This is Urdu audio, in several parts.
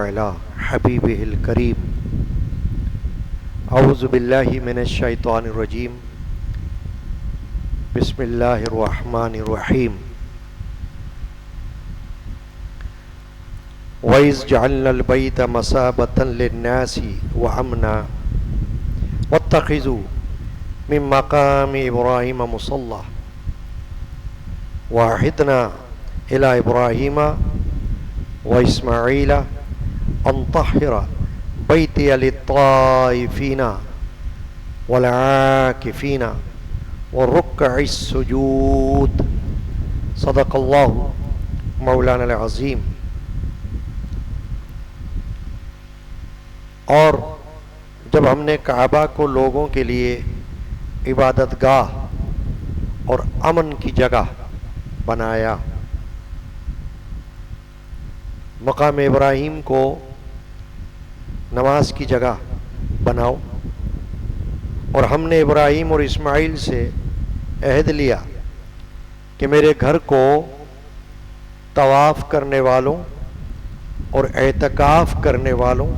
وعلى حبيبه الكريم. أعوذ بالله من الشيطان الرجيم. بسم الله الرحمن الرحيم. وَإِذْ جَعَلْنَا الْبَيْتَ مَثَابَةً لِلنَّاسِ وَأَمْنًا وَاتَّخِذُوا مِن مَّقَامِ إِبْرَاهِيمَ مُصَلًّى وَعَهِدْنَا إِلَى إِبْرَاهِيمَ وَإِسْمَاعِيلَ أَن طَهِّرَ بَيْتِيَ لِلطَّائِفِينَ وَالْعَاكِفِينَ وَالرُّكَّعِ السُّجُودِ. صدق اللہ مولانا العظیم. اور جب ہم نے کعبہ کو لوگوں کے لیے عبادت گاہ اور امن کی جگہ بنایا، مقام ابراہیم کو نماز کی جگہ بناؤ، اور ہم نے ابراہیم اور اسماعیل سے عہد لیا کہ میرے گھر کو طواف کرنے والوں اور اعتکاف کرنے والوں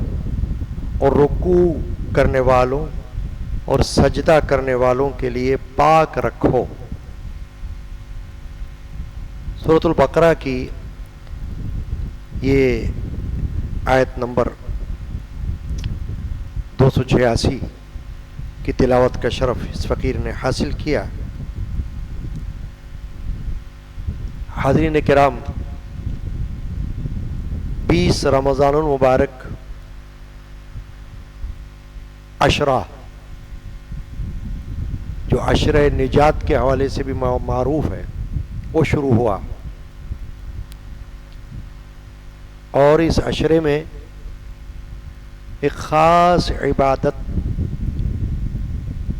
اور رکوع کرنے والوں اور سجدہ کرنے والوں کے لیے پاک رکھو. سورۃ البقرہ کی یہ آیت نمبر 286 کی تلاوت کا شرف اس فقیر نے حاصل کیا. حاضرین کرام، 20 رمضان المبارک عشرہ، جو عشرہ نجات کے حوالے سے بھی معروف ہے، وہ شروع ہوا. اور اس عشرے میں ایک خاص عبادت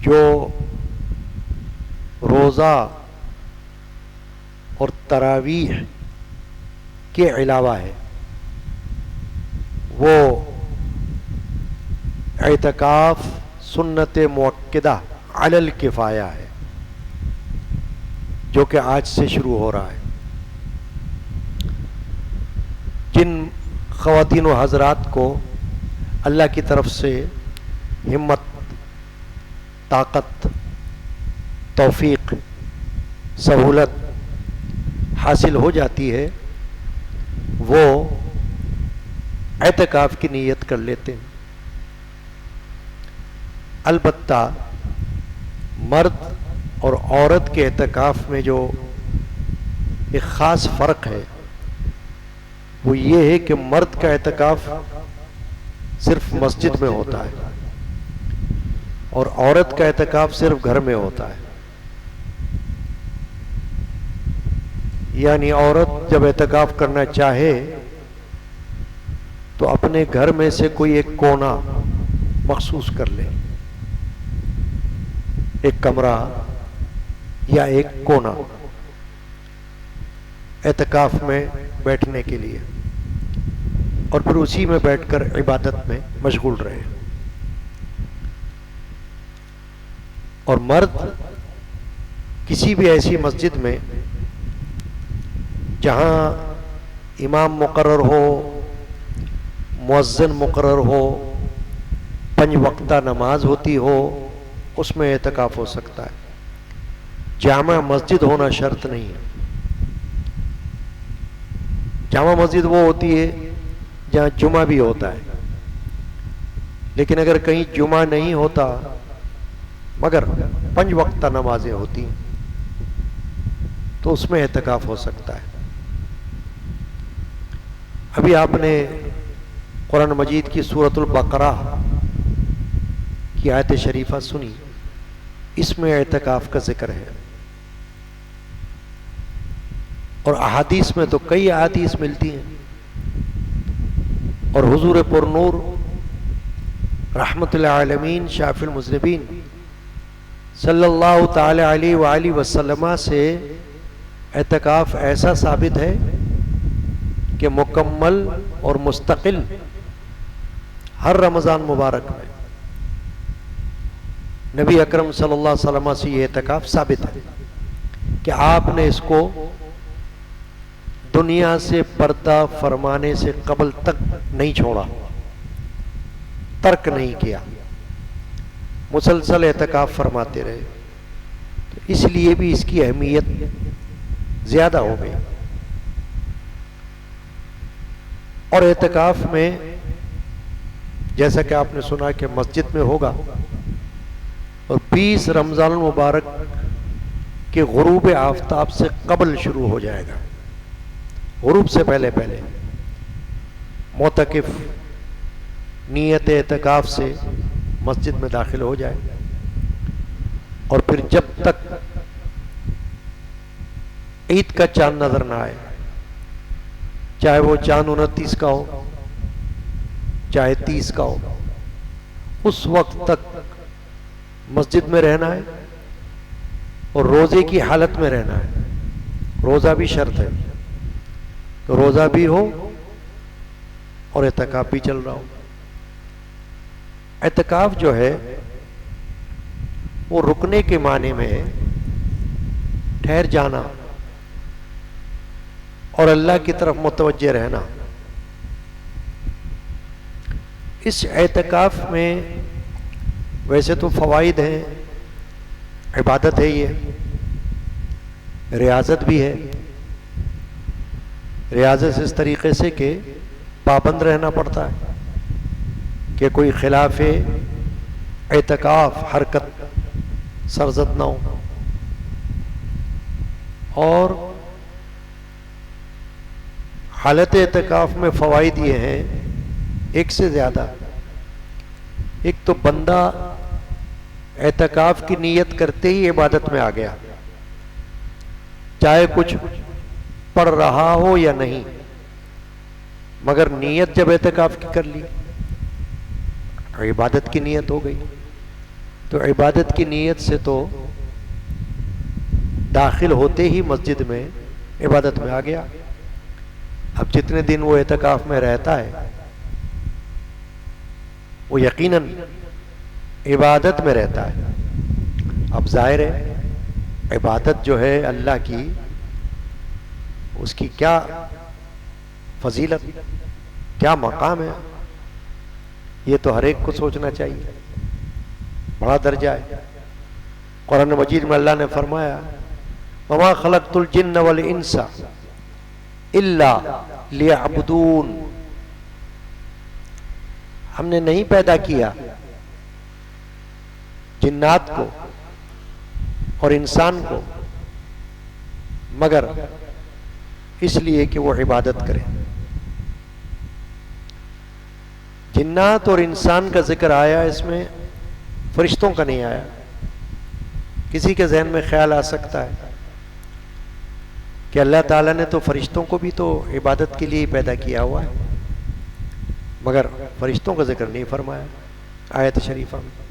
جو روزہ اور تراویح کے علاوہ ہے، وہ اعتکاف سنت مؤکدہ علی الکفایہ ہے، جو کہ آج سے شروع ہو رہا ہے. جن خواتین و حضرات کو اللہ کی طرف سے ہمت، طاقت، توفیق، سہولت حاصل ہو جاتی ہے، وہ اعتکاف کی نیت کر لیتے ہیں. البتہ مرد اور عورت کے اعتکاف میں جو ایک خاص فرق ہے، وہ یہ ہے کہ مرد کا اعتکاف صرف مسجد میں ہوتا ہے اور عورت کا اعتکاف صرف گھر میں ہوتا ہے. یعنی عورت جب اعتکاف کرنا چاہے تو اپنے گھر میں سے کوئی ایک کونا مخصوص کر لے، ایک کمرہ یا ایک کونا اعتکاف میں بیٹھنے کے لیے، اور پھر اسی میں بیٹھ کر عبادت میں مشغول رہے. اور مرد کسی بھی ایسی مسجد میں جہاں امام مقرر ہو، مؤذن مقرر ہو، 5 وقتہ نماز ہوتی ہو، اس میں اعتکاف ہو سکتا ہے. جامع مسجد ہونا شرط نہیں ہے. جامع مسجد وہ ہوتی ہے جہاں جمعہ بھی ہوتا ہے، لیکن اگر کہیں جمعہ نہیں ہوتا مگر 5 وقتہ نمازیں ہوتی ہیں تو اس میں اعتکاف ہو سکتا ہے. ابھی آپ نے قرآن مجید کی سورۃ البقرہ کی آیت شریفہ سنی، اس میں اعتکاف کا ذکر ہے. اور احادیث میں تو کئی احادیث ملتی ہیں، اور حضور پر نور رحمت العالمین شافی المذنبین صلی اللہ تعالی علیہ وآلہ وسلم سے اعتکاف ایسا ثابت ہے کہ مکمل اور مستقل ہر رمضان مبارک میں نبی اکرم صلی اللہ علیہ وسلم سے یہ اعتکاف ثابت ہے کہ آپ نے اس کو دنیا سے پردہ فرمانے سے قبل تک نہیں چھوڑا، ترک نہیں کیا، مسلسل اعتکاف فرماتے رہے، تو اس لیے بھی اس کی اہمیت زیادہ ہو گئی۔ اور اعتکاف میں جیسا کہ آپ نے سنا کہ مسجد میں ہوگا، اور 20 رمضان المبارک کے غروب آفتاب سے قبل شروع ہو جائے گا، غروب سے پہلے پہلے معتکف نیت اعتکاف سے مسجد میں داخل ہو جائے، اور پھر جب تک عید کا چاند نظر نہ آئے، چاہے وہ چاند 29 کا ہو چاہے 30 کا ہو، اس وقت تک مسجد میں رہنا ہے اور روزے کی حالت میں رہنا ہے۔ روزہ بھی شرط ہے، تو روزہ بھی ہو اور اعتکاف بھی چل رہا ہو۔ اعتکاف جو ہے وہ رکنے کے معنی میں ہے ٹھہر جانا اور اللہ کی طرف متوجہ رہنا۔ اس اعتکاف میں ویسے تو فوائد ہیں، عبادت ہے، یہ ریاضت بھی ہے۔ ریاضت اس طریقے سے کہ پابند رہنا پڑتا ہے کہ کوئی خلاف اعتکاف حرکت سرزد نہ ہو، اور حالت اعتکاف میں فوائد یہ ہیں، ایک سے زیادہ۔ ایک تو بندہ اعتکاف کی نیت کرتے ہی عبادت میں آ گیا، چاہے کچھ پڑھ رہا ہو یا نہیں، مگر نیت جب اعتکاف کی کر لی، عبادت کی نیت ہو گئی، تو عبادت کی نیت سے تو داخل ہوتے ہی مسجد میں عبادت میں آ گیا۔ اب جتنے دن وہ اعتکاف میں رہتا ہے وہ یقیناً عبادت میں رہتا ہے۔ اب ظاہر ہے عبادت جو ہے اللہ کی، اس کی کیا فضیلت، کیا مقام ہے، یہ تو ہر ایک کو سوچنا چاہیے، بڑا درجہ ہے۔ قرآن مجید میں اللہ نے فرمایا وَمَا خَلَقْتُ الْجِنَّ وَالْإِنسَ إِلَّا لِيَعْبُدُونَ، ہم نے نہیں پیدا کیا جنات کو اور انسان کو مگر اس لیے کہ وہ عبادت کریں۔ جنات اور انسان کا ذکر آیا، اس میں فرشتوں کا نہیں آیا۔ کسی کے ذہن میں خیال آ سکتا ہے کہ اللہ تعالیٰ نے تو فرشتوں کو بھی تو عبادت کے لیے ہی پیدا کیا ہوا ہے، مگر فرشتوں کا ذکر نہیں فرمایا آیت شریفہ میں۔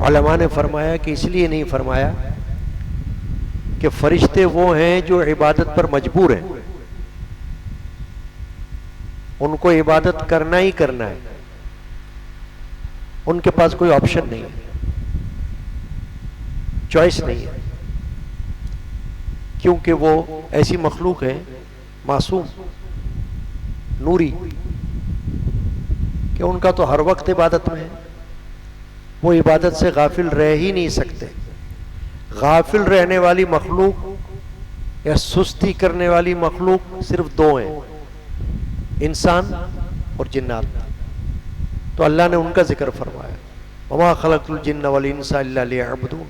علماء نے فرمایا کہ اس لیے نہیں فرمایا کہ فرشتے وہ ہیں جو عبادت پر مجبور ہیں، ان کو عبادت کرنا ہی کرنا ہے، ان کے پاس کوئی آپشن نہیں ہے، چوائس نہیں ہے، کیونکہ وہ ایسی مخلوق ہے معصوم نوری کہ ان کا تو ہر وقت عبادت میں ہے، وہ عبادت سے غافل رہ ہی نہیں سکتے۔ غافل رہنے والی مخلوق یا سستی کرنے والی مخلوق صرف دو ہیں، انسان اور جنات، تو اللہ نے ان کا ذکر فرمایا وَمَا خَلَقْتُ الْجِنَّ وَالْإِنسَ إِلَّا لِيَعْبُدُونَ،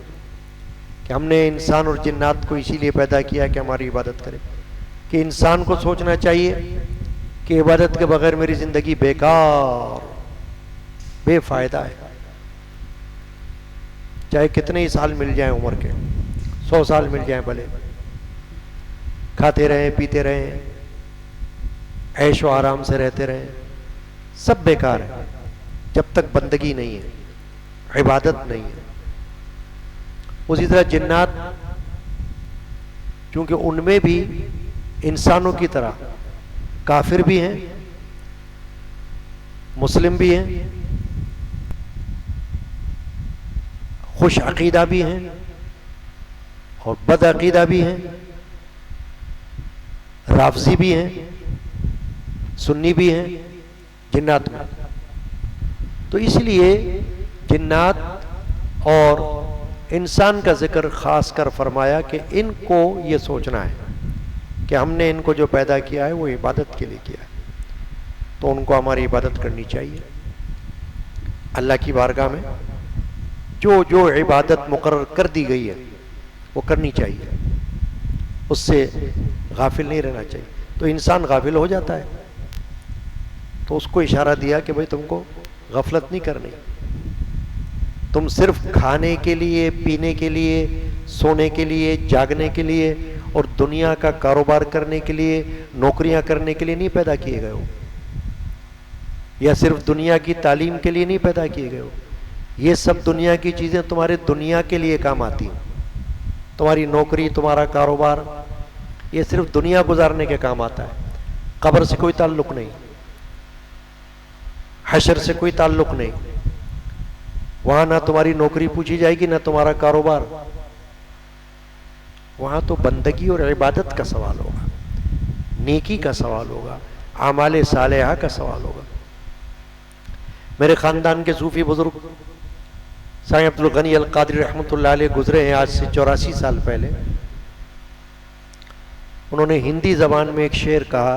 کہ ہم نے انسان اور جنات کو اسی لیے پیدا کیا کہ ہماری عبادت کرے۔ کہ انسان کو سوچنا چاہیے کہ عبادت کے بغیر میری زندگی بیکار بے فائدہ ہے، چاہے کتنے ہی سال مل جائیں عمر کے، 100 سال مل جائیں بھلے، کھاتے رہیں پیتے رہیں عیش و آرام سے رہتے رہیں، سب بیکار ہے جب تک بندگی نہیں ہے، عبادت نہیں ہے۔ اسی طرح جنات، کیونکہ ان میں بھی انسانوں کی طرح کافر بھی ہیں، مسلم بھی ہیں، خوش عقیدہ بھی ہیں اور بد عقیدہ بھی ہیں، رافضی بھی ہیں، سنی بھی ہیں جنات میں. تو اس لیے جنات اور انسان کا ذکر خاص کر فرمایا کہ ان کو یہ سوچنا ہے کہ ہم نے ان کو جو پیدا کیا ہے وہ عبادت کے لیے کیا ہے، تو ان کو ہماری عبادت کرنی چاہیے. اللہ کی بارگاہ میں جو جو عبادت مقرر کر دی گئی ہے وہ کرنی چاہیے، اس سے غافل نہیں رہنا چاہیے. تو انسان غافل ہو جاتا ہے، تو اس کو اشارہ دیا کہ بھئی تم کو غفلت نہیں کرنی. تم صرف کھانے کے لیے، پینے کے لیے، سونے کے لیے، جاگنے کے لیے اور دنیا کا کاروبار کرنے کے لیے، نوکریاں کرنے کے لیے نہیں پیدا کیے گئے ہو، یا صرف دنیا کی تعلیم کے لیے نہیں پیدا کیے گئے ہو. یہ سب دنیا کی چیزیں تمہارے دنیا کے لیے کام آتی ہیں. تمہاری نوکری، تمہارا کاروبار، یہ صرف دنیا گزارنے کے کام آتا ہے. قبر سے کوئی تعلق نہیں، حشر سے کوئی تعلق نہیں. وہاں نہ تمہاری نوکری پوچھی جائے گی، نہ تمہارا کاروبار. وہاں تو بندگی اور عبادت کا سوال ہوگا، نیکی کا سوال ہوگا، اعمال صالحہ کا سوال ہوگا. میرے خاندان کے صوفی بزرگ سائیں عبد الغنی القادری رحمۃ اللہ علیہ گزرے ہیں آج سے 84 سال پہلے. انہوں نے ہندی زبان میں ایک شعر کہا،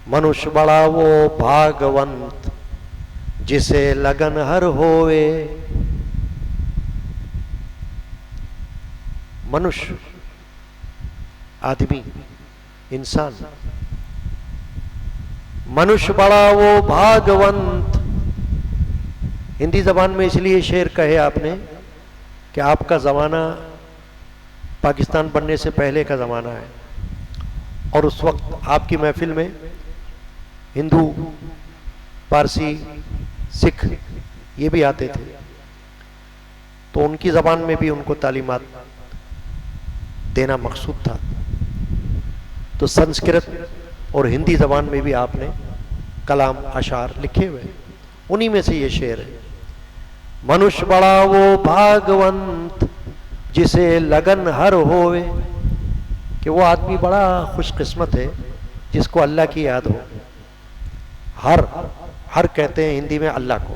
منوش بڑا وہ بھاگونت جسے لگن ہر ہوئے. منوش آدمی، انسان، منوش بڑا وہ بھاگونت. ہندی زبان میں اس لیے شعر کہے آپ نے کہ آپ کا زمانہ پاکستان بننے سے پہلے کا زمانہ ہے، اور اس وقت آپ کی محفل میں ہندو، پارسی، سکھ یہ بھی آتے تھے، تو ان کی زبان میں بھی ان کو تعلیمات دینا مقصود تھا. تو سنسکرت اور ہندی زبان میں بھی آپ نے کلام، اشعار لکھے ہوئے، انہی میں سے یہ شعر ہے، منوش بڑا وہ بھاگونت جسے لگن ہر ہوئے. کہ وہ آدمی بڑا خوش قسمت ہے جس کو اللہ کی یاد ہو. ہر کہتے ہیں ہندی میں اللہ کو.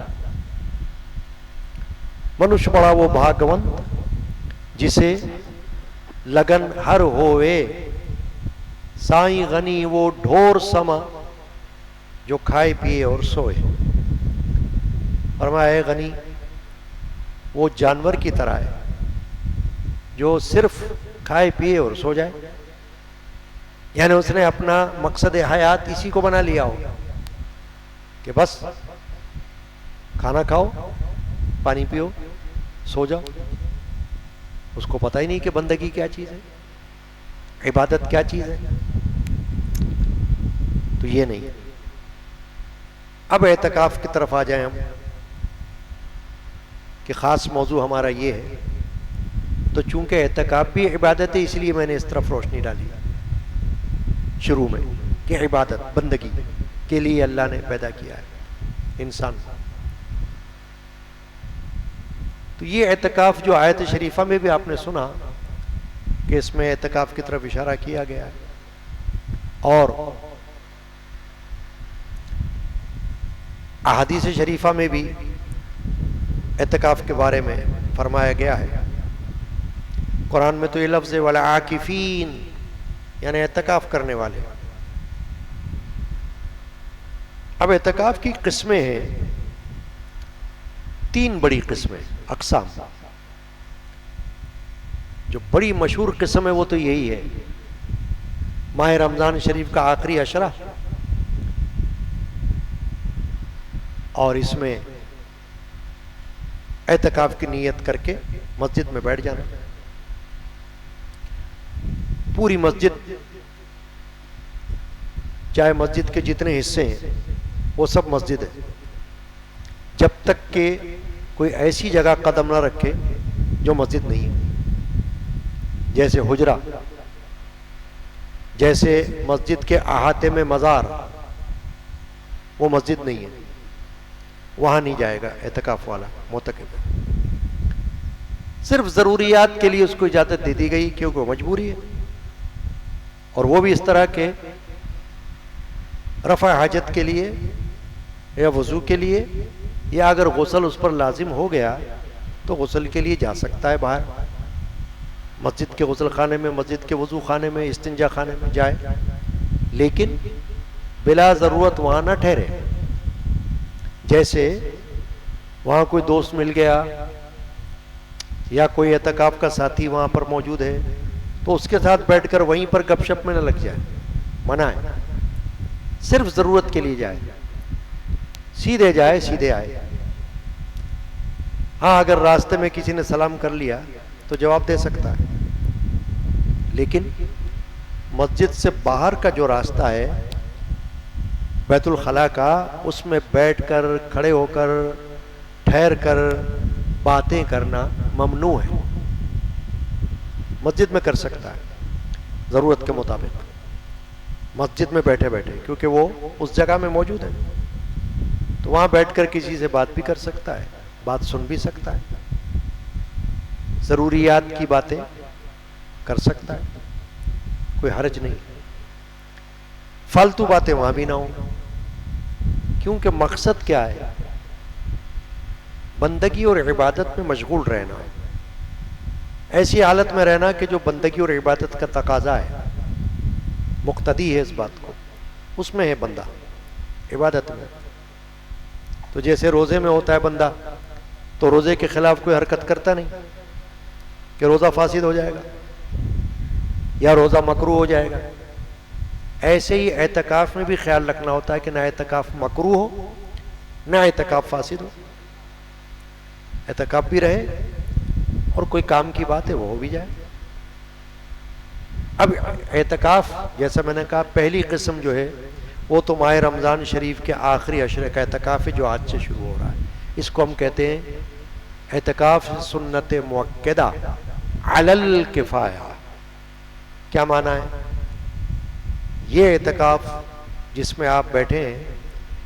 منوش بڑا وہ بھاگونت جسے لگن ہر ہوئے. سائیں غنی وہ ڈھور سما جو کھائے پیے اور سوئے. فرمایا اے غنی وہ جانور کی طرح ہے جو صرف کھائے پیے اور سو جائے. یعنی اس نے اپنا مقصد حیات اسی کو بنا لیا ہو کہ بس کھانا کھاؤ، پانی پیو، سو جاؤ. اس کو پتہ ہی نہیں کہ بندگی کیا چیز ہے، عبادت کیا چیز ہے. تو یہ نہیں. اب اعتکاف کی طرف آ جائیں ہم، کہ خاص موضوع ہمارا یہ ہے. تو چونکہ اعتکاف بھی عبادت ہے، اس لیے میں نے اس طرف روشنی ڈالی شروع میں کہ عبادت، بندگی کے لیے اللہ نے پیدا کیا ہے انسان. تو یہ اعتکاف جو آیت شریفہ میں بھی آپ نے سنا کہ اس میں اعتکاف کی طرف اشارہ کیا گیا ہے، اور احادیث شریفہ میں بھی اعتکاف کے بارے میں فرمایا گیا ہے. قرآن میں تو یہ لفظ ہے والعاکفین، یعنی اعتکاف کرنے والے. اب اعتکاف کی قسمیں ہیں، 3 بڑی قسمیں، اقسام. جو بڑی مشہور قسم ہے وہ تو یہی ہے، ماہ رمضان شریف کا آخری عشرہ، اور اس میں اعتکاف کی نیت کر کے مسجد میں بیٹھ جانا. پوری مسجد، چاہے مسجد کے جتنے حصے ہیں وہ سب مسجد ہے، جب تک کہ کوئی ایسی جگہ قدم نہ رکھے جو مسجد نہیں ہے. جیسے حجرہ، جیسے مسجد کے احاطے میں مزار، وہ مسجد نہیں ہے، وہاں نہیں جائے گا اعتکاف والا معتکف. صرف ضروریات کے لیے اس کو اجازت دے دی گئی کیونکہ وہ مجبوری ہے. اور وہ بھی اس طرح کے رفع حاجت کے لیے یا وضو کے لیے، یا اگر غسل اس پر لازم ہو گیا تو غسل کے لیے جا سکتا ہے باہر، مسجد کے غسل خانے میں، مسجد کے وضو خانے میں، استنجا خانے میں جائے، لیکن بلا ضرورت وہاں نہ ٹھہرے۔ جیسے وہاں کوئی دوست مل گیا یا کوئی اعتکاف کا ساتھی وہاں پر موجود ہے تو اس کے ساتھ بیٹھ کر وہیں پر گپ شپ میں نہ لگ جائے، منع ہے۔ صرف ضرورت کے لیے جائے، سیدھے جائے سیدھے آئے۔ ہاں اگر راستے میں کسی نے سلام کر لیا تو جواب دے سکتا ہے، لیکن مسجد سے باہر کا جو راستہ ہے بیت الخلاء کا، اس میں بیٹھ کر، کھڑے ہو کر، ٹھہر کر باتیں کرنا ممنوع ہے۔ مسجد میں کر سکتا ہے ضرورت کے مطابق، مسجد میں بیٹھے بیٹھے، کیونکہ وہ اس جگہ میں موجود ہے، تو وہاں بیٹھ کر کسی سے بات بھی کر سکتا ہے، بات سن بھی سکتا ہے، ضروریات کی باتیں کر سکتا ہے، کوئی حرج نہیں۔ فالتو باتیں وہاں بھی نہ ہوں، کیونکہ مقصد کیا ہے؟ بندگی اور عبادت میں مشغول رہنا، ایسی حالت میں رہنا کہ جو بندگی اور عبادت کا تقاضا ہے، مقتدی ہے اس بات کو، اس میں ہے بندہ عبادت میں۔ تو جیسے روزے میں ہوتا ہے بندہ، تو روزے کے خلاف کوئی حرکت کرتا نہیں کہ روزہ فاسد ہو جائے گا یا روزہ مکروہ ہو جائے گا، ایسے ہی اعتکاف میں بھی خیال رکھنا ہوتا ہے کہ نہ اعتکاف مکروہ ہو نہ اعتکاف فاسد ہو، اعتکاف بھی رہے اور کوئی کام کی بات ہے وہ ہو بھی جائے۔ اب اعتکاف جیسا میں نے کہا پہلی قسم جو ہے وہ تو ماہ رمضان شریف کے آخری عشرے کا اعتکاف ہے جو آج سے شروع ہو رہا ہے، اس کو ہم کہتے ہیں اعتکاف سنت مؤکدہ علی الکفایہ۔ کیا معنی ہے؟ یہ اعتکاف جس میں آپ بیٹھے ہیں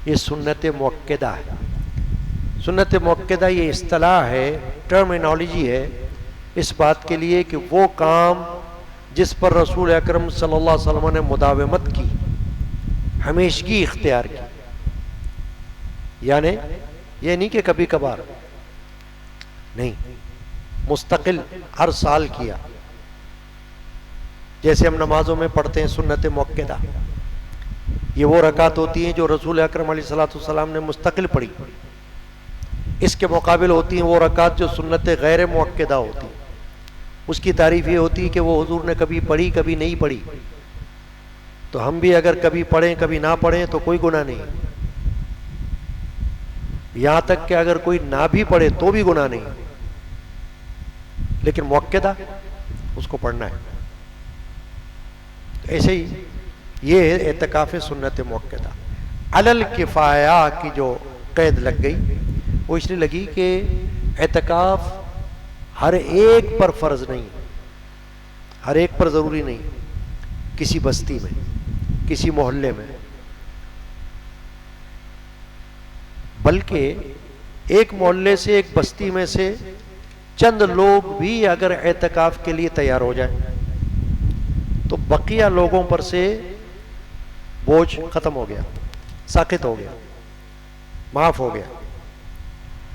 یہ سنت مؤکدہ ہے۔ سنت مؤکدہ یہ اصطلاح ہے، ٹرمینالوجی ہے اس بات کے لیے کہ وہ کام جس پر رسول اکرم صلی اللہ علیہ وسلم نے مداومت کی، ہمیشگی اختیار کی، یعنی یہ نہیں کہ کبھی کبھار نہیں، مستقل ہر سال کیا۔ جیسے ہم نمازوں میں پڑھتے ہیں سنت مؤکدہ، یہ وہ رکعت ہوتی ہیں جو رسول اکرم علیہ الصلوۃ والسلام نے مستقل پڑھی، اس کے مقابل ہوتی ہیں وہ رکعت جو سنت غیر مؤکدہ ہوتی، اس کی تعریف یہ ہوتی ہے کہ وہ حضور نے کبھی پڑھی کبھی نہیں پڑھی، تو ہم بھی اگر کبھی پڑھیں کبھی نہ پڑھیں تو کوئی گناہ نہیں، یہاں تک کہ اگر کوئی نہ بھی پڑھے تو بھی گناہ نہیں، لیکن مؤکدہ اس کو پڑھنا ہے۔ ایسے ہی یہ ہے اعتکاف سنت مؤکدہ۔ علی الکفایہ کی جو قید لگ گئی وہ اس لیے لگی کہ اعتکاف ہر ایک پر فرض نہیں، ہر ایک پر ضروری نہیں، کسی بستی میں، کسی محلے میں، بلکہ ایک محلے سے، ایک بستی میں سے چند لوگ بھی اگر اعتکاف کے لیے تیار ہو جائیں تو بقیہ لوگوں پر سے بوجھ ختم ہو گیا، ساقط ہو گیا، معاف ہو گیا۔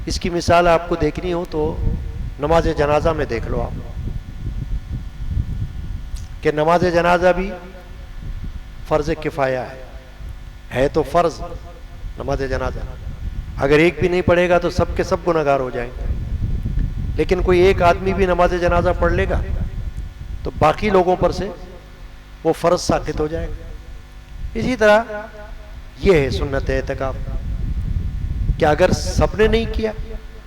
اس کی مثال آپ کو دیکھنی ہو تو نماز جنازہ میں دیکھ لو آپ کہ نماز جنازہ بھی فرض کفایہ ہے تو فرض نماز جنازہ، اگر ایک بھی نہیں پڑھے گا تو سب کے سب گنہگار ہو جائیں گے، لیکن کوئی ایک آدمی بھی نماز جنازہ پڑھ لے گا تو باقی لوگوں پر سے وہ فرض ساقط ہو جائے گا۔ اسی طرح یہ ہے سنت اعتکاف کہ اگر سب نے نہیں کیا،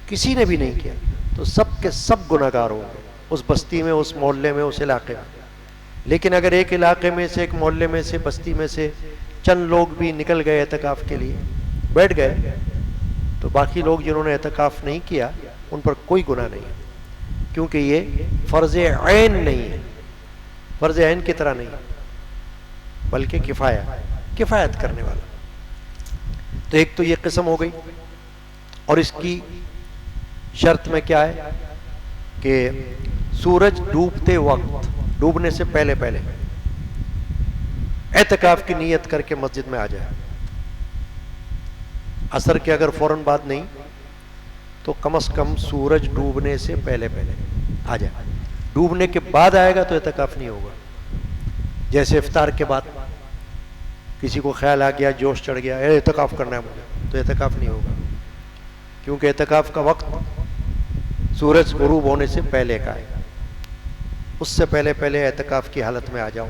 کسی نے بھی نہیں کیا، تو سب کے سب گنہگار ہوں گے اس بستی میں، اس محلے میں، اس علاقے میں۔ لیکن اگر ایک علاقے میں سے، ایک محلے میں سے، بستی میں سے چند لوگ بھی نکل گئے اعتکاف کے لیے، بیٹھ گئے، تو باقی لوگ جنہوں نے اعتکاف نہیں کیا ان پر کوئی گناہ نہیں ہے، کیونکہ یہ فرض عین نہیں ہے، فرض عین کی طرح نہیں، بلکہ کفایت کرنے والا۔ تو ایک تو یہ قسم ہو گئی، اور اس کی شرط میں کیا ہے کہ سورج ڈوبتے وقت، ڈوبنے سے پہلے اعتکاف کی نیت کر کے مسجد میں آ جائے. عصر کے اگر فوراً بعد نہیں تو کم از کم سورج ڈوبنے سے پہلے آ جائے. ڈوبنے کے بعد آئے گا تو اعتکاف نہیں ہوگا. جیسے افطار کے بعد کسی کو خیال آ گیا، جوش چڑھ گیا، اعتکاف کرنا ہے مجھے، تو اعتکاف نہیں ہوگا، کیونکہ اعتکاف کا وقت سورج غروب ہونے سے پہلے کا ہے. اس سے پہلے اعتکاف کی حالت میں آ جاؤ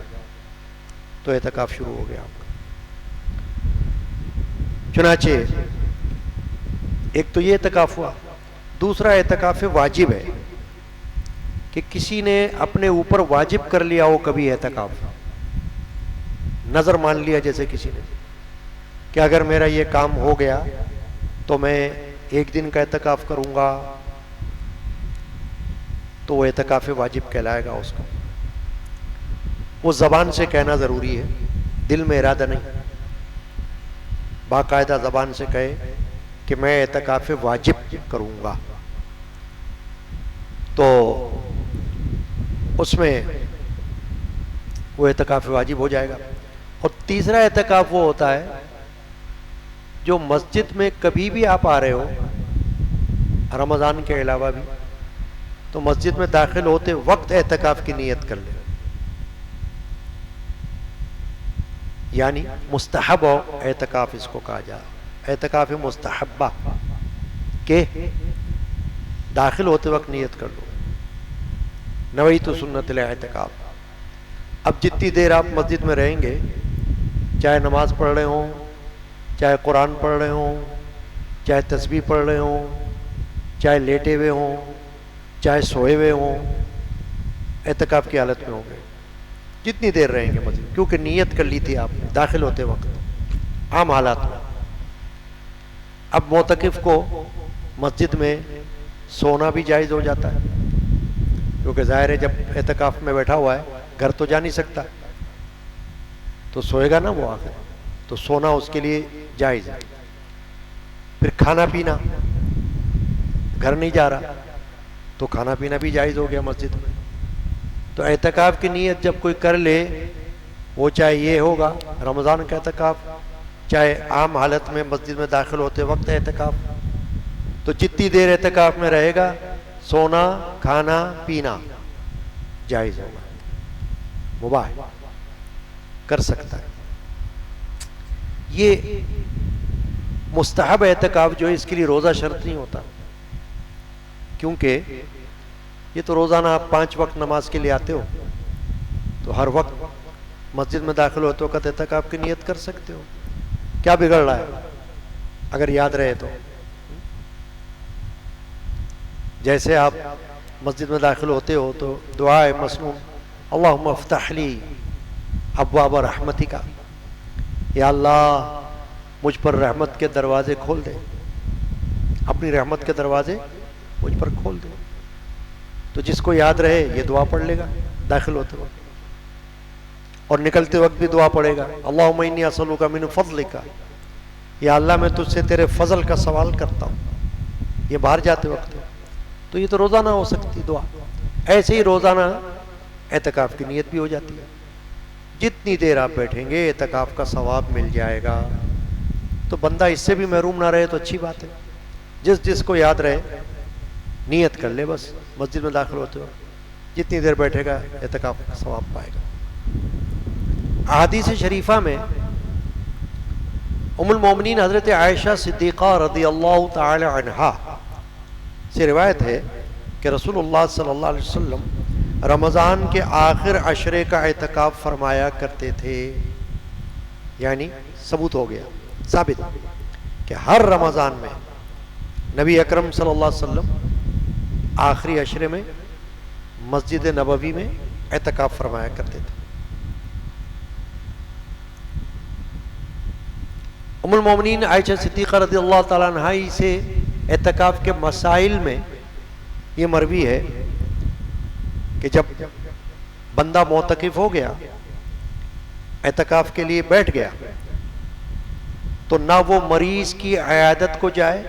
تو اعتکاف شروع ہو گیا آپ کا. چنانچہ ایک تو یہ اعتکاف ہوا. دوسرا اعتکاف واجب ہے کہ کسی نے اپنے اوپر واجب کر لیا ہو کبھی اعتکاف، نظر مان لیا جیسے کسی نے کہ اگر میرا یہ کام ہو گیا تو میں ایک دن کا اعتکاف کروں گا، تو وہ اعتکاف واجب کہلائے گا اس کو. وہ زبان سے کہنا ضروری ہے، دل میں ارادہ نہیں. باقاعدہ زبان سے کہے کہ میں اعتکاف واجب کروں گا، تو اس میں وہ اعتکاف واجب ہو جائے گا. اور تیسرا اعتکاف وہ ہوتا ہے جو مسجد میں کبھی بھی آپ آ رہے ہو، رمضان کے علاوہ بھی، تو مسجد میں داخل ہوتے وقت اعتکاف کی نیت کر لیں. یعنی مستحب اعتکاف اس کو کہا جائے، اعتکاف مستحبہ، کہ داخل ہوتے وقت نیت کر لو، نویت سنت الاعتکاف. اب جتنی دیر آپ مسجد میں رہیں گے، چاہے نماز پڑھ رہے ہوں، چاہے قرآن پڑھ رہے ہوں، چاہے تسبیح پڑھ رہے ہوں، چاہے لیٹے ہوئے ہوں، چاہے سوئے ہوئے ہوں، اعتکاف کی حالت میں ہوں گے. جتنی دیر رہیں گے مسجد، کیونکہ نیت کر لی تھی آپ نے داخل ہوتے وقت عام حالات میں. اب معتکف کو مسجد میں سونا بھی جائز ہو جاتا ہے، کیونکہ ظاہر ہے جب اعتکاف میں بیٹھا ہوا ہے گھر تو جا نہیں سکتا، تو سوئے گا نا وہ آخر، تو سونا اس کے لیے جائز ہے. پھر کھانا پینا، گھر نہیں جا رہا تو کھانا پینا بھی جائز ہو گیا مسجد میں. تو اعتکاف کی نیت جب کوئی کر لے، وہ چاہے یہ ہوگا رمضان کا اعتکاف، چاہے عام حالت میں مسجد میں داخل ہوتے وقت اعتکاف، تو جتنی دیر اعتکاف میں رہے گا سونا کھانا پینا جائز ہوگا، مباح کر سکتا ہے. یہ مستحب اعتکاف جو ہے اس کے لیے روزہ شرط نہیں ہوتا، کیونکہ یہ تو روزانہ آپ 5 وقت نماز کے لیے آتے ہو، تو ہر وقت مسجد میں داخل ہوتے وقت اعتکاف کی نیت کر سکتے ہو. کیا بگڑ رہا ہے اگر یاد رہے تو؟ جیسے آپ مسجد میں داخل ہوتے ہو تو دعا ہے مسنون، اللہم افتح لی ابواب رحمتک، یا اللہ مجھ پر رحمت کے دروازے کھول دے، اپنی رحمت کے دروازے مجھ پر کھول دے. تو جس کو یاد رہے یہ دعا پڑھ لے گا داخل ہوتے وقت، اور نکلتے وقت بھی دعا پڑھے گا، اللہم انی اسألک من فضلک، یا اللہ میں تجھ سے تیرے فضل کا سوال کرتا ہوں. یہ باہر جاتے وقت، تو یہ تو روزانہ ہو سکتی دعا. ایسے ہی روزانہ اعتکاف کی نیت بھی ہو جاتی ہے. جتنی دیر آپ بیٹھیں گے اعتکاف کا ثواب مل جائے گا. تو بندہ اس سے بھی محروم نہ رہے تو اچھی بات ہے. جس کو یاد رہے نیت کر لے، بس مسجد میں داخل ہوتے ہو جتنی دیر بیٹھے گا اعتکاف کا ثواب پائے گا. احادیث شریفہ میں ام المومنین حضرت عائشہ صدیقہ رضی اللہ تعالی عنہا سے روایت ہے کہ رسول اللہ صلی اللہ علیہ وسلم رمضان کے آخر عشرے کا اعتکاف فرمایا کرتے تھے. یعنی ثبوت ہو گیا، ثابت کہ ہر رمضان میں نبی اکرم صلی اللہ علیہ وسلم آخری عشرے میں مسجد نبوی میں اعتکاف فرمایا کرتے تھے. ام المومنین عائشہ صدیقہ رضی اللہ تعالیٰ عنہا سے اعتکاف کے مسائل میں یہ مروی ہے کہ جب بندہ معتکف ہو گیا، اعتکاف کے لیے بیٹھ گیا، تو نہ وہ مریض کی عیادت کو جائے،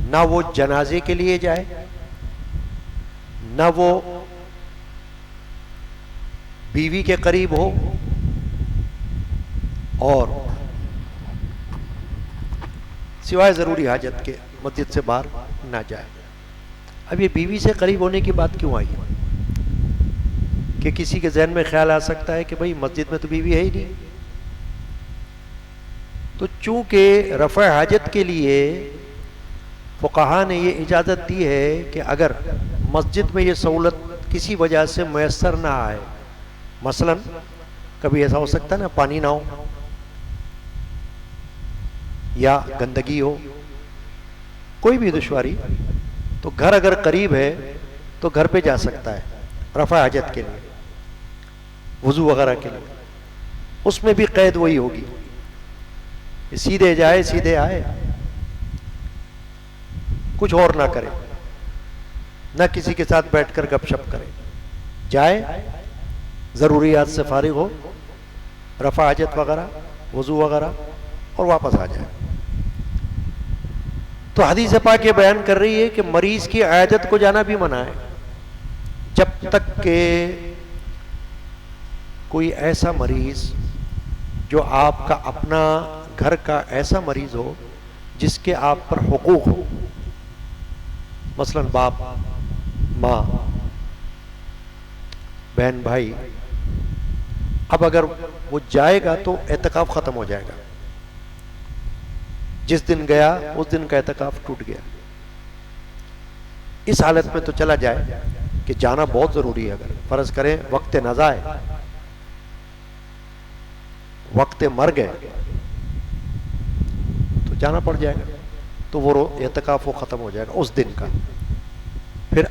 نہ وہ جنازے کے لیے جائے، نہ وہ بیوی کے قریب ہو، اور سوائے ضروری حاجت کے مسجد سے باہر نہ جائے۔ اب یہ بیوی سے قریب ہونے کی بات کیوں آئی؟ کہ کسی کے ذہن میں خیال آ سکتا ہے کہ بھئی مسجد میں تو بیوی ہے ہی نہیں۔ تو چونکہ رفع حاجت کے لیے فقہا نے یہ اجازت دی ہے کہ اگر مسجد میں یہ سہولت کسی وجہ سے میسر نہ آئے، مثلا کبھی ایسا ہو سکتا ہے نا پانی نہ ہو یا گندگی ہو، کوئی بھی دشواری، تو گھر اگر قریب ہے تو گھر پہ جا سکتا ہے رفع حاجت کے لیے، وضو وغیرہ کے لیے۔ اس میں بھی قید وہی ہوگی، سیدھے جائے سیدھے آئے، کچھ اور نہ کرے، نہ کسی کے ساتھ بیٹھ کر گپ شپ کرے، جائے ضروریات سے فارغ ہو، رفع حاجت وغیرہ وضو وغیرہ، اور واپس آ جائے۔ تو حدیث پاک یہ بیان کر رہی ہے کہ مریض کی عیادت کو جانا بھی منع ہے، جب تک کہ کوئی ایسا مریض جو آپ کا اپنا گھر کا ایسا مریض ہو جس کے آپ پر حقوق ہو، مثلا باپ، ماں، بہن، بھائی۔ اب اگر وہ جائے گا تو اعتکاف ختم ہو جائے گا، جس دن گیا اس دن کا اعتکاف ٹوٹ گیا۔ اس حالت میں تو چلا جائے کہ جانا بہت ضروری ہے، اگر فرض کریں وقت نزا ہے، وقت مر گئے تو جانا پڑ جائے گا، تو وہ اعتکاف وہ ختم ہو جائے گا اس دن کا۔ پھر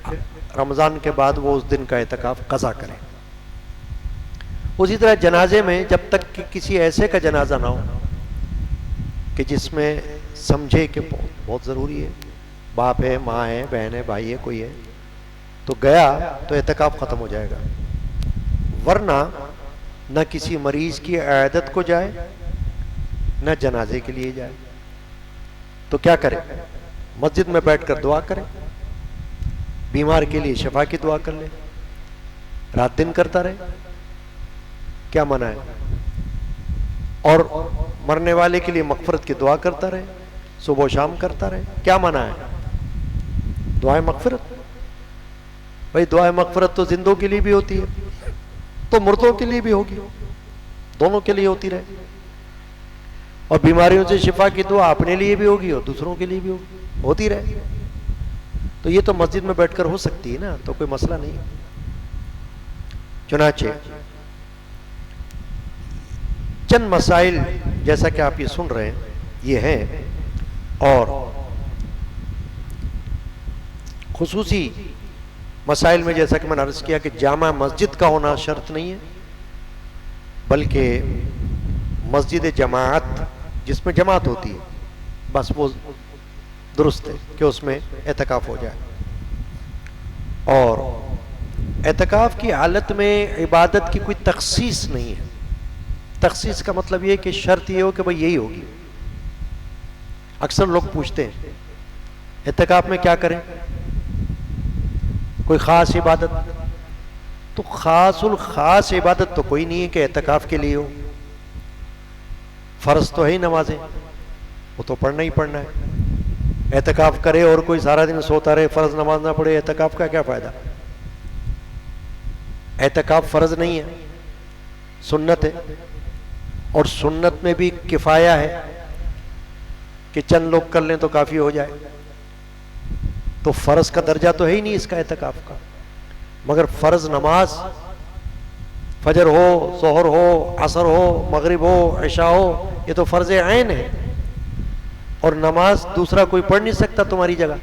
رمضان کے بعد وہ اس دن کا اعتکاف قضا کرے۔ اسی طرح جنازے میں جب تک کہ کسی ایسے کا جنازہ نہ ہو کہ جس میں سمجھے کہ بہت ضروری ہے، باپ ہے، ماں ہے، بہن ہے، بھائی ہے، کوئی ہے، تو گیا تو اعتکاف ختم ہو جائے گا۔ ورنہ نہ کسی مریض کی عیادت کو جائے، نہ جنازے کے لیے جائے، تو کیا کرے؟ مسجد میں بیٹھ کر دعا کرے، بیمار کے لیے شفا کی دعا کر لے، رات دن کرتا رہے، کیا منع ہے؟ اور مرنے والے کے لیے مغفرت کی دعا کرتا رہے، صبح و شام کرتا رہے، کیا منع ہے؟ دعائے مغفرت، بھائی دعائے مغفرت تو زندوں کے لیے بھی ہوتی ہے تو مردوں کے لیے بھی ہوگی، دونوں کے لیے ہوتی رہے۔ اور بیماریوں سے شفا کی دعا اپنے لیے بھی ہوگی اور دوسروں کے لیے بھی ہوگی، ہوتی رہے۔ تو یہ تو مسجد میں بیٹھ کر ہو سکتی ہے نا، تو کوئی مسئلہ نہیں۔ چنانچہ چند مسائل جیسا کہ آپ یہ سن رہے ہیں یہ ہیں، اور خصوصی مسائل میں جیسا کہ میں نے عرض کیا کہ جامع مسجد کا ہونا شرط نہیں ہے، بلکہ مسجد جماعت جس میں جماعت ہوتی ہے بس وہ درست ہے کہ اس میں اعتکاف ہو جائے۔ اور اعتکاف کی حالت میں عبادت کی کوئی تخصیص نہیں ہے۔ تخصیص کا مطلب یہ کہ شرط یہ ہو کہ بھئی یہی ہوگی۔ اکثر لوگ پوچھتے ہیں اعتکاف میں کیا کریں، کوئی خاص عبادت؟ تو خاص الخاص عبادت تو کوئی نہیں ہے کہ اعتکاف کے لیے ہو۔ فرض تو ہے ہی نمازیں، وہ تو پڑھنا ہی پڑھنا ہے۔ اعتکاف کرے اور کوئی سارا دن سوتا رہے، فرض نماز نہ پڑھے، اعتکاف کا کیا فائدہ؟ اعتکاف فرض نہیں ہے، سنت ہے، اور سنت میں بھی کفایہ ہے کہ چند لوگ کر لیں تو کافی ہو جائے۔ تو فرض کا درجہ تو ہے ہی نہیں اس کا اعتکاف کا، مگر فرض نماز فجر ہو، ظہر ہو، عصر ہو، مغرب ہو، عشاء ہو، یہ تو فرض عین ہے، اور نماز دوسرا کوئی پڑھ نہیں سکتا تمہاری جگہ۔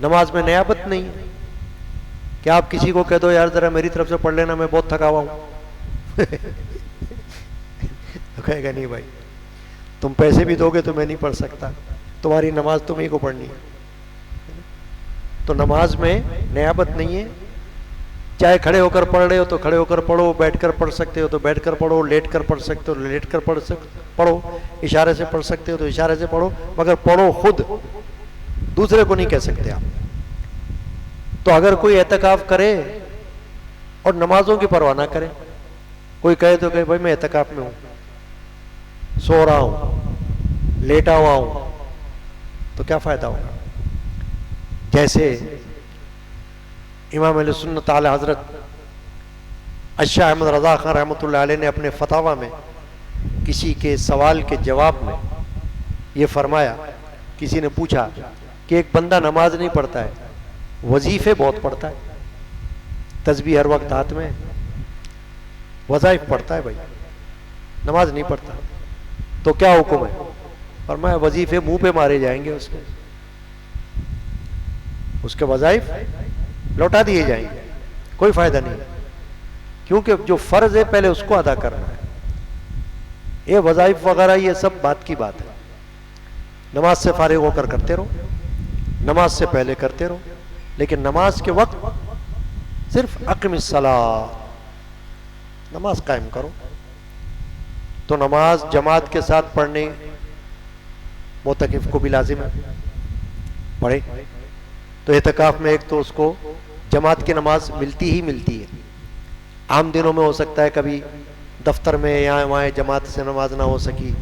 نماز میں نیابت نہیں ہے کہ آپ کسی کو کہہ دو یار ذرا میری طرف سے پڑھ لینا، میں بہت تھکا ہوا ہوں۔ تو کہے گا نہیں بھائی، تم پیسے بھی دو گے تو میں نہیں پڑھ سکتا، تمہاری نماز تمہیں کو پڑھنی ہے۔ تو نماز میں نیابت نہیں ہے، چاہے کھڑے ہو کر پڑھ رہے ہو تو کھڑے ہو کر پڑھو، بیٹھ کر پڑھ سکتے ہو تو بیٹھ کر پڑھو، لیٹ کر پڑھ سکتے ہو تو لیٹ کر پڑھو، اشارے سے پڑھ سکتے ہو تو اشارے سے پڑھو، مگر پڑھو خود، دوسرے کو نہیں کہہ سکتے آپ۔ تو اگر کوئی اعتکاف کرے اور نمازوں کی پرواہ نہ کرے، کوئی کہے تو کہ بھائی میں اعتکاف میں ہوں، سو رہا ہوں، لیٹا ہوا ہوں، تو کیا فائدہ ہوگا؟ جیسے امام اہل سنت اعلی حضرت اشاہ احمد رضا خان رحمۃ اللہ علیہ نے اپنے فتاویٰ میں کسی کے سوال کے جواب میں یہ فرمایا، کسی نے پوچھا کہ ایک بندہ نماز نہیں پڑھتا ہے، وظیفے بہت پڑھتا ہے، تسبیح ہر وقت ہاتھ میں، وظائف پڑھتا ہے، بھائی نماز نہیں پڑھتا، تو کیا حکم ہے؟ فرمایا وظیفے منہ پہ مارے جائیں گے، اس کے وظائف لوٹا دیے جائیں گے، کوئی فائدہ نہیں، کیونکہ جو فرض ہے پہلے اس کو ادا کرنا ہے۔ یہ وظائف وغیرہ یہ سب بات کی بات ہے، نماز سے فارغ ہو کر کرتے رہو، نماز سے پہلے کرتے رہو، لیکن نماز کے وقت صرف اقم الصلاۃ، نماز قائم کرو۔ تو نماز جماعت کے ساتھ پڑھنے معتکف کو بھی لازم ہے، پڑھے۔ تو اعتکاف میں ایک تو اس کو جماعت کی نماز ملتی ہی ملتی ہے، عام دنوں میں ہو سکتا ہے کبھی دفتر میں یہاں وہاں جماعت سے نماز نہ ہو سکی،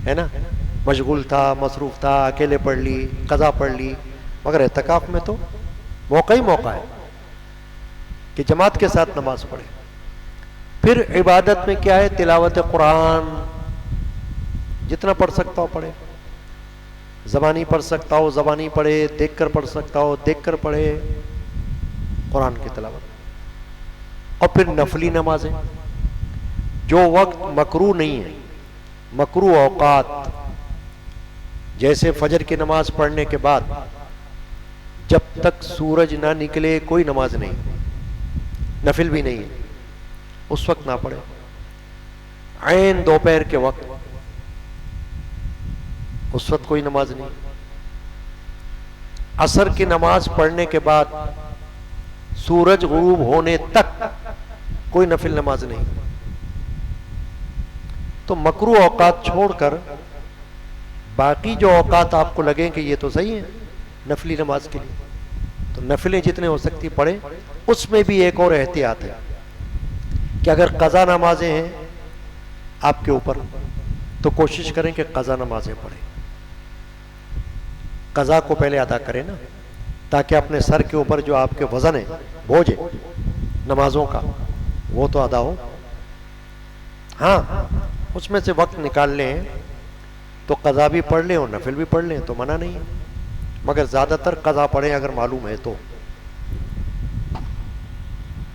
ہے نا، مشغول تھا، مصروف تھا، اکیلے پڑھ لی، قضا پڑھ لی، مگر اعتکاف میں تو موقع ہی موقع ہے کہ جماعت کے ساتھ نماز پڑھے۔ پھر عبادت میں کیا ہے؟ تلاوت قرآن، جتنا پڑھ سکتا ہو پڑھے، زبانی پڑھ سکتا ہو زبانی پڑھے، دیکھ کر پڑھ سکتا ہو دیکھ کر پڑھے قرآن کی تلاوت۔ اور پھر نفلی نمازیں، جو وقت مکروہ نہیں ہے، مکروہ اوقات، جیسے فجر کی نماز پڑھنے کے بعد جب تک سورج نہ نکلے کوئی نماز نہیں، نفل بھی نہیں ہے، اس وقت نہ پڑھے۔ عین دوپہر کے وقت، اس وقت کوئی نماز نہیں۔ عصر کی نماز پڑھنے کے بعد سورج غروب ہونے تک کوئی نفل نماز نہیں۔ تو مکروہ اوقات چھوڑ کر باقی جو اوقات آپ کو لگیں کہ یہ تو صحیح ہے نفلی نماز کے لیے، تو نفلیں جتنے ہو سکتی پڑھیں۔ اس میں بھی ایک اور احتیاط ہے کہ اگر قضا نمازیں ہیں آپ کے اوپر تو کوشش کریں کہ قضا نمازیں پڑھیں، قضا کو پہلے ادا کریں نا، تاکہ اپنے سر کے اوپر جو آپ کے وزن ہے، بوجھ ہے نمازوں کا، وہ تو ادا ہو۔ ہاں اس میں سے وقت نکال لیں تو قضا بھی پڑھ لیں اور نفل بھی پڑھ لیں تو منع نہیں ہے، مگر زیادہ تر قضا پڑھیں اگر معلوم ہے تو۔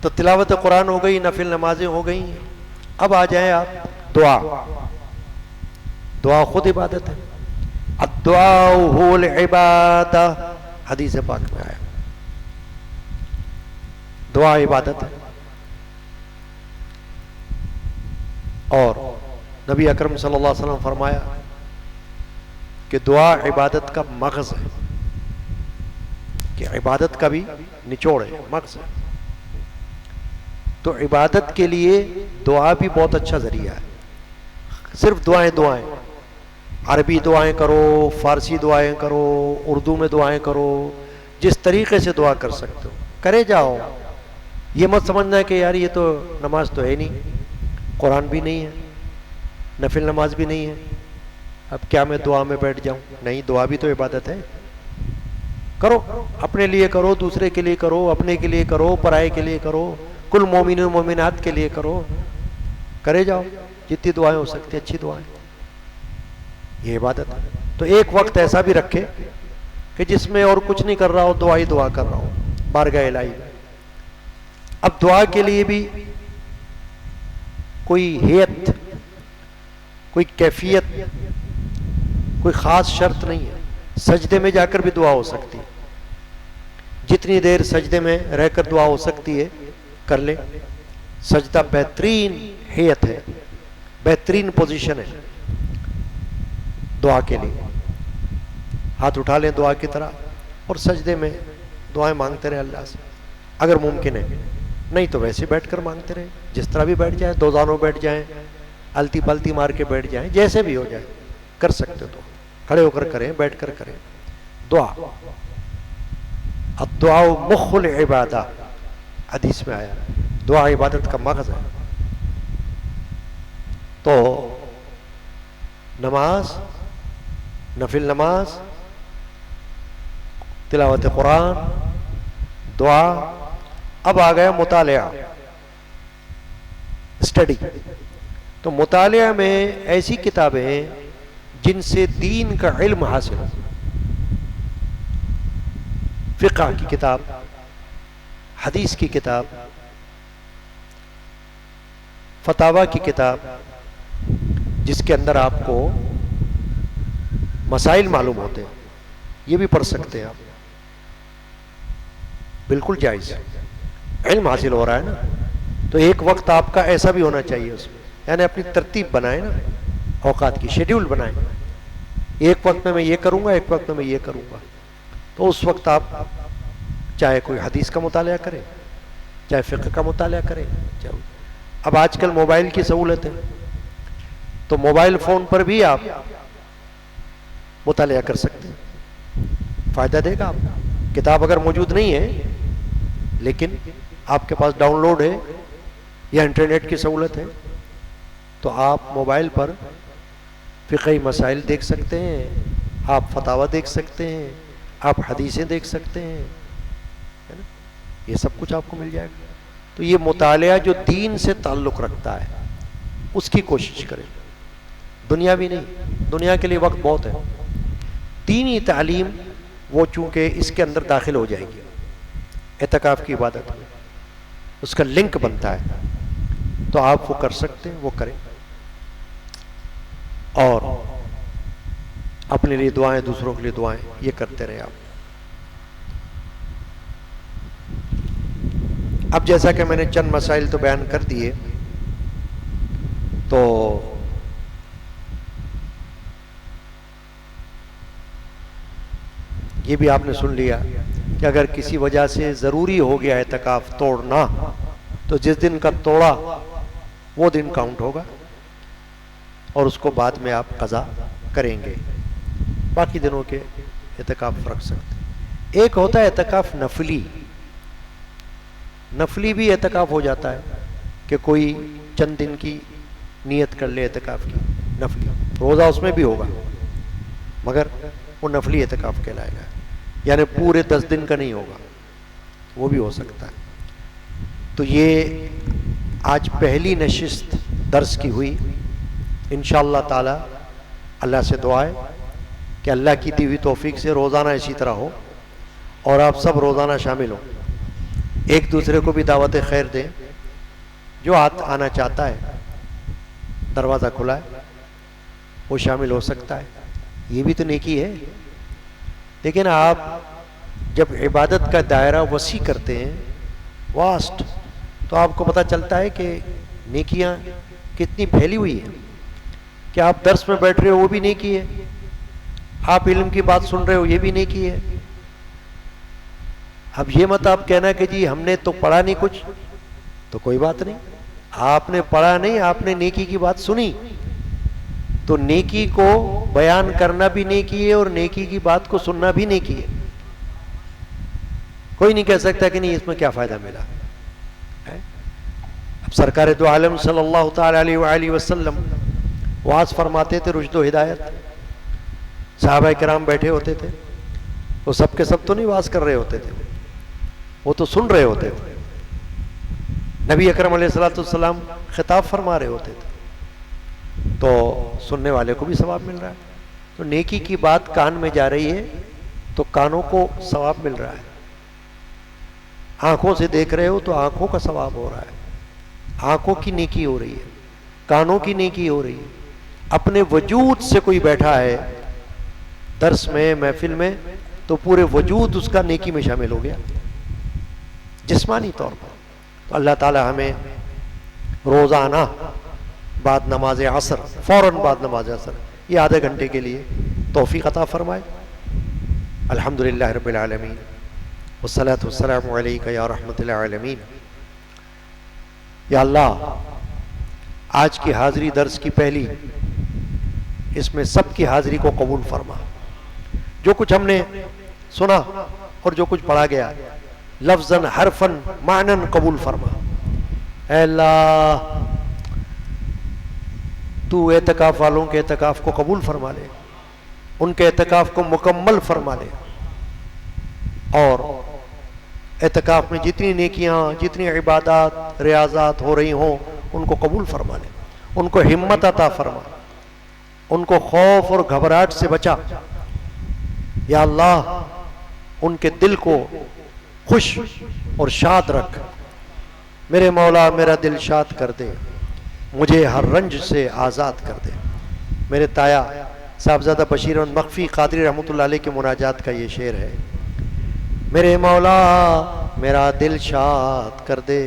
تو تلاوت قرآن ہو گئی، نفل نمازیں ہو گئی۔ اب آ جائیں آپ دعا۔ دعا خود عبادت ہے، الدعاء هو العبادہ، حدیث پاک میں آیا، دعا عبادت ہے۔ اور نبی اکرم صلی اللہ علیہ وسلم فرمایا کہ دعا عبادت کا مغز ہے، کہ عبادت کا بھی نچوڑ ہے، مغز ہے۔ تو عبادت کے لیے دعا بھی بہت اچھا ذریعہ ہے۔ صرف دعائیں دعائیں، عربی دعائیں کرو، فارسی دعائیں کرو، اردو میں دعائیں کرو، جس طریقے سے دعا کر سکتے ہو کرے جاؤ۔ یہ مت سمجھنا کہ یار یہ تو نماز تو ہے نہیں، قرآن بھی نہیں ہے، نفل نماز بھی نہیں ہے، اب کیا میں دعا میں بیٹھ جاؤں؟ نہیں، دعا بھی تو عبادت ہے۔ کرو، اپنے لیے کرو، دوسرے کے لیے کرو، اپنے کے لیے کرو، پرائے کے لیے کرو، کل مومن و مومنات کے لیے کرو، کرے جاؤ جتنی دعائیں ہو سکتی اچھی دعائیں، یہ عبادت ہے۔ تو ایک وقت ایسا بھی رکھے کہ جس میں اور کچھ نہیں کر رہا ہو، دعا ہی دعا کر رہا ہو بارگاہ الہی میں۔ اب دعا کے لیے بھی کوئی ہیت، کوئی کیفیت، کوئی خاص شرط نہیں ہے۔ سجدے میں جا کر بھی دعا ہو سکتی ہے، جتنی دیر سجدے میں رہ کر دعا ہو سکتی ہے کر لے۔ سجدہ بہترین ہیت ہے، بہترین پوزیشن ہے دعا کے لیے۔ ہاتھ اٹھا لیں دعا کی طرح اور سجدے میں دعائیں مانگتے رہے اللہ سے، اگر ممکن ہے، نہیں تو ویسے بیٹھ کر مانگتے رہے، جس طرح بھی بیٹھ جائیں، دو زانوں بیٹھ جائیں، الٹی پلٹی مار کے بیٹھ جائیں، جیسے بھی ہو جائے کر سکتے تو، کھڑے ہو کر کریں، بیٹھ کر کریں دعا۔ الدعاء مخ العبادہ، حدیث میں آیا، دعا عبادت کا مغز ہے۔ تو نماز، نفل نماز، تلاوت قرآن، دعا، اب آ گیا مطالعہ، اسٹڈی۔ تو مطالعہ میں ایسی کتابیں جن سے دین کا علم حاصل ہو، فقہ کی کتاب، حدیث کی کتاب، فتاوی کی کتاب، جس کے اندر آپ کو مسائل معلوم ہوتے ہیں، یہ بھی پڑھ سکتے ہیں آپ، بالکل جائز، علم حاصل ہو رہا ہے نا۔ تو ایک وقت آپ کا ایسا بھی ہونا چاہیے اس میں، یعنی اپنی ترتیب بنائیں نا، اوقات کی شیڈیول بنائیں، ایک وقت میں یہ کروں گا، ایک وقت میں یہ کروں گا۔ تو اس وقت آپ چاہے کوئی حدیث کا مطالعہ کریں، چاہے فقہ کا مطالعہ کریں، اب آج کل موبائل کی سہولت ہے، تو موبائل فون پر بھی آپ مطالعہ کر سکتے ہیں، فائدہ دے گا آپ کو۔ کتاب اگر موجود نہیں ہے لیکن آپ کے پاس ڈاؤن لوڈ ہے یا انٹرنیٹ کی سہولت ہے، تو آپ موبائل پر فقہی مسائل دیکھ سکتے ہیں، آپ فتاوی دیکھ سکتے ہیں، آپ حدیثیں دیکھ سکتے ہیں، ہے نا؟ یہ سب کچھ آپ کو مل جائے گا۔ تو یہ مطالعہ جو دین سے تعلق رکھتا ہے اس کی کوشش کریں، دنیاوی نہیں، دنیا کے لیے وقت بہت ہے۔ دینی تعلیم وہ چونکہ اس کے اندر داخل ہو جائے گی، اعتکاف کی عبادت میں اس کا لنک بنتا ہے، تو آپ وہ کر سکتے ہیں، وہ کریں، اور اپنے لیے دعائیں، دوسروں کے لیے دعائیں، یہ کرتے رہے آپ۔ اب جیسا کہ میں نے چند مسائل تو بیان کر دیے، تو یہ بھی آپ نے سن لیا کہ اگر کسی وجہ سے ضروری ہو گیا اعتکاف توڑنا، تو جس دن کا توڑا وہ دن کاؤنٹ ہوگا اور اس کو بعد میں آپ قضا کریں گے، باقی دنوں کے اعتکاف رکھ سکتے ہیں۔ ایک ہوتا ہے اعتکاف نفلی، نفلی بھی اعتکاف ہو جاتا ہے کہ کوئی چند دن کی نیت کر لے اعتکاف کی، نفلی، روزہ اس میں بھی ہوگا مگر وہ نفلی اعتکاف کہلائے گا، یعنی پورے 10 دن کا نہیں ہوگا، وہ بھی ہو سکتا ہے۔ تو یہ آج پہلی نشست درس کی ہوئی، انشاءاللہ تعالی اللہ سے دعا ہے کہ اللہ کی دی ہوئی توفیق سے روزانہ اسی طرح ہو، اور آپ سب روزانہ شامل ہوں، ایک دوسرے کو بھی دعوت خیر دیں، جو آنا چاہتا ہے دروازہ کھلا ہے، وہ شامل ہو سکتا ہے، یہ بھی تو نیکی ہے۔ لیکن آپ جب عبادت کا دائرہ وسیع کرتے ہیں، واسٹ، تو آپ کو پتہ چلتا ہے کہ نیکیاں کتنی پھیلی ہوئی ہیں، کہ آپ درس میں بیٹھ رہے ہو وہ بھی نیکی ہے، آپ علم کی بات سن رہے ہو یہ بھی نیکی ہے۔ اب یہ مت آپ کہنا کہ جی ہم نے تو پڑھا نہیں کچھ، تو کوئی بات نہیں، آپ نے پڑھا نہیں، آپ نے نیکی کی بات سنی، تو نیکی کو بیان کرنا بھی نیکی ہے اور نیکی کی بات کو سننا بھی نیکی ہے۔ کوئی نہیں کہہ سکتا کہ نہیں اس میں کیا فائدہ ملا۔ اب سرکار دو عالم صلی اللہ تعالی علیہ وآلہ وسلم واعظ فرماتے تھے، رشد و ہدایت، صحابہ کرام بیٹھے ہوتے تھے، وہ سب کے سب تو نہیں واعظ کر رہے ہوتے تھے، وہ تو سن رہے ہوتے تھے، نبی اکرم علیہ الصلوۃ والسلام خطاب فرما رہے ہوتے تھے، تو سننے والے کو بھی ثواب مل رہا ہے۔ تو نیکی کی بات کان میں جا رہی ہے تو کانوں کو ثواب مل رہا ہے، آنکھوں سے دیکھ رہے ہو تو آنکھوں کا ثواب ہو رہا ہے، آنکھوں کی نیکی ہو رہی ہے، کانوں کی نیکی ہو رہی ہے۔ اپنے وجود سے کوئی بیٹھا ہے درس میں، محفل میں، تو پورے وجود اس کا نیکی میں شامل ہو گیا جسمانی طور پر۔ تو اللہ تعالی ہمیں روزانہ بعد نماز عصر، فوراً بعد نماز عصر، یہ آدھے گھنٹے کے لیے توفیق عطا فرمائے۔ الحمدللہ رب العالمین، والصلاة والسلام علیک یا رحمت العالمین۔ یا اللہ، آج کی حاضری درس کی پہلی، اس میں سب کی حاضری کو قبول فرما، جو کچھ ہم نے سنا اور جو کچھ پڑھا گیا لفظاً حرفاً معناً قبول فرما۔ اے اللہ، تو اعتکاف والوں کے اعتکاف کو قبول فرما لے، ان کے اعتکاف کو مکمل فرما لے، اور اعتکاف میں جتنی نیکیاں، جتنی عبادات، ریاضات ہو رہی ہوں ان کو قبول فرما لے، ان کو ہمت عطا فرما، ان کو خوف اور گھبراہٹ سے بچا۔ یا اللہ ان کے دل کو خوش اور شاد رکھ۔ میرے مولا میرا دل شاد کر دے، مجھے ہر رنج سے آزاد کر دے۔ میرے تایا صاحبزادہ بشیر احمد مخفی قادری رحمۃ اللہ علیہ کی مناجات کا یہ شعر ہے۔ میرے مولا میرا دل شاد کر دے،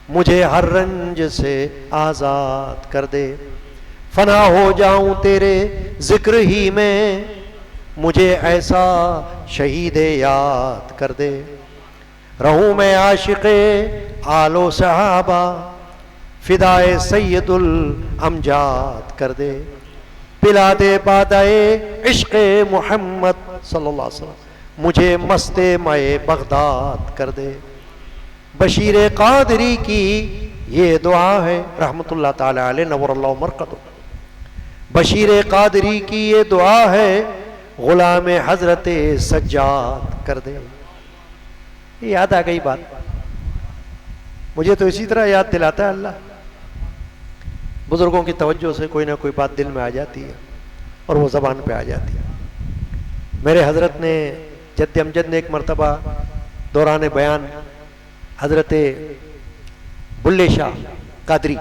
مجھے ہر رنج سے آزاد کر دے، فنا ہو جاؤں تیرے ذکر ہی میں، مجھے ایسا شہید یاد کر دے، رہوں میں عاشق آل و صحابہ، فدائے سید الامجاد کر دے، پلا دے بادائے عشق محمد صلی اللہ علیہ وسلم، مجھے مست مئے بغداد کر دے۔ بشیر قادری کی یہ دعا ہے رحمت اللہ تعالی علیہ نور اللہ مرقدہ۔ بشیر قادری کی یہ دعا ہے، غلام حضرت سجاد کر دے۔ یہ یاد آ گئی بات، مجھے تو اسی طرح یاد دلاتا ہے اللہ۔ بزرگوں کی توجہ سے کوئی نہ کوئی بات دل میں آ جاتی ہے اور وہ زبان پہ آ جاتی ہے۔ میرے حضرت نے، جد امجد نے ایک مرتبہ دوران بیان حضرت بلے شاہ قادری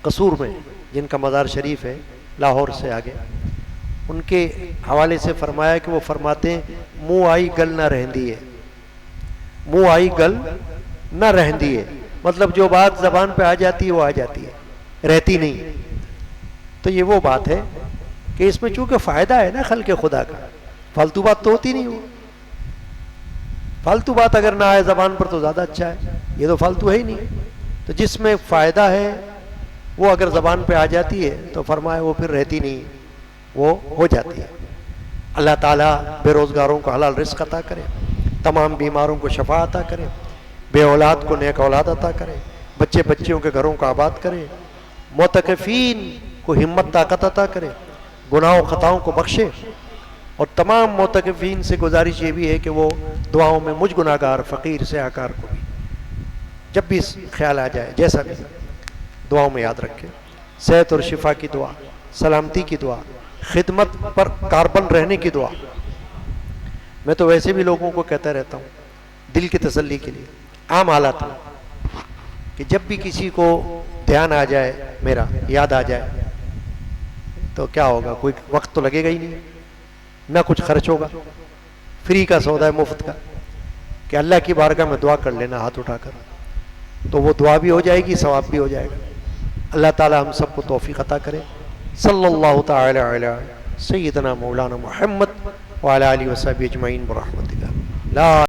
قصور میں، جن کا مزار شریف ہے لاہور سے آگے، ان کے حوالے سے فرمایا کہ وہ فرماتے ہیں منہ آئی گل نہ رہندی ہے، منہ آئی گل نہ رہندی ہے، مطلب جو بات زبان پہ آ جاتی ہے وہ آ جاتی ہے، رہتی نہیں۔ تو یہ وہ بات ہے کہ اس میں چونکہ فائدہ ہے نا خلق خدا کا، فالتو بات تو ہوتی نہیں ہو۔ فالتو بات اگر نہ آئے زبان پر تو زیادہ اچھا ہے، یہ تو فالتو ہے ہی نہیں۔ تو جس میں فائدہ ہے وہ اگر زبان پہ آ جاتی ہے تو فرمایا وہ پھر رہتی نہیں، وہ ہو جاتی ہے۔ اللہ تعالیٰ بے روزگاروں کو حلال رزق عطا کرے، تمام بیماروں کو شفا عطا کرے، بے اولاد کو نیک اولاد عطا کرے، بچے بچیوں کے گھروں کو آباد کرے، معتکفین کو ہمت طاقت عطا کرے، گناہوں و خطاؤں کو بخشے۔ اور تمام معتکفین سے گزارش یہ بھی ہے کہ وہ دعاؤں میں مجھ گناہگار فقیر سیاہکار کو بھی جب بھی خیال آ جائے جیسا بھی دعاؤں میں یاد رکھے۔ صحت اور شفا کی دعا، سلامتی کی دعا، خدمت پر کاربن رہنے کی دعا۔ میں تو ویسے بھی لوگوں کو کہتا رہتا ہوں دل کی تسلی کے لیے، عام حالات میں، کہ جب بھی کسی کو دھیان آ جائے، میرا یاد آ جائے، تو کیا ہوگا، کوئی وقت تو لگے گا ہی نہیں، نہ کچھ خرچ ہوگا، فری کا سودا ہے، مفت کا، کہ اللہ کی بارگاہ میں دعا کر لینا ہاتھ اٹھا کر، تو وہ دعا بھی ہو جائے گی، ثواب بھی ہو جائے گا۔ اللہ تعالی ہم سب کو توفیق عطا کرے۔ صلی اللہ تعالی علی سیدنا مولانا محمد وعلی آلہ وصحبہ اجمعین برحمتہ لا